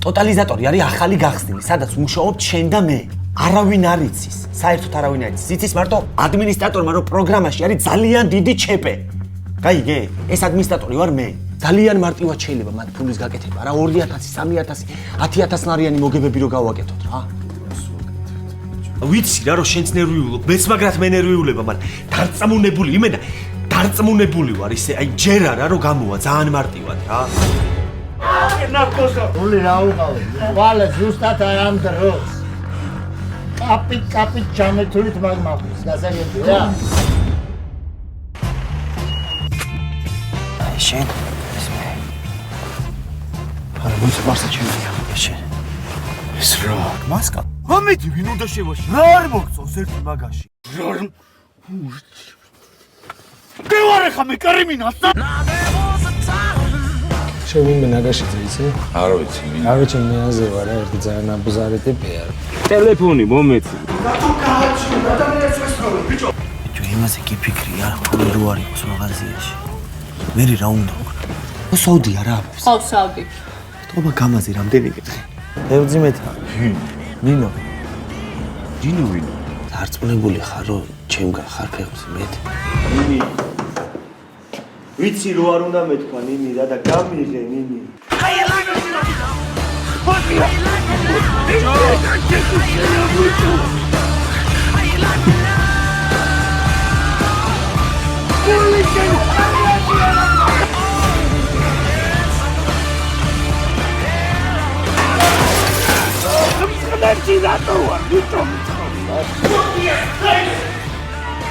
ტოტალიზატორი არის ახალი გახსნილი, სადაც მუშაობ შენ და მე. არავინ არ იცის, საერთოდ არავინ არ იცის. იცის მარტო ადმინისტრატორმა, რომ პროგრამაში არის ძალიან დიდი ჩეპე. გაიგე? ეს ადმინისტრატორი ვარ მე. ძალიან მარტივად შეიძლება მათ ფულის გაკეთება, რა 2000, 3000, 10000 ლარიანი მოგებები რო გავაკეთოთ რა. ვიცი რა რომ შენც ნერვიულობ, მეც მაგრად მე ნერვიულება, მაგრამ დარწმუნებული იმენა, დარწმუნებული ვარ ისე, აი ჯერ არა რომ გამოვა ძალიან მარტივად რა. Ული რა უყავი, ვალე ზუსტად აი ამ დროს. კაპით ჩამეთვლით მაგმაყვის, გასაგებია? აი შენ, ეს მე. არა, მოიცა მარსა ჩემია, შენ. ეს რა, მასკა? ამეთი ვინ უნდა შევაში? რა არ მოგწონს ერთი მაგაში? მე ვარ ახლა მე კრიმინალსა. შევინმე ნაგაშიძე იცი? არ ვიცი ვინ. არ ვიცი მე აზე ვარ, ერთი ძალიან აბუზარი ტიპი არის. ტელეფონი მომეცი. რატო გააჩინე ადამიანს ეს რო ბიჭო? ბიჭო, იმაზე კი ფიქრია, ფული რო არ იყოს მაღაზიაში. მე რა უნდა ვქნა? მოსავდია რა აბობს. ხო, სავდი. თქობა გამაზე რამდენი კითხე? ევძიმეთა. ნინო. ჯინო ვინ? დარწმუნებული ხარ, რომ ჩემგან ხარ ფეხბურთი მე? ნინი. ვიცი რო არ უნდა მეთქვა ნინი რა და გამიღე ნინი.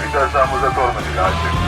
Mitä saa muuta 3 laitteesta?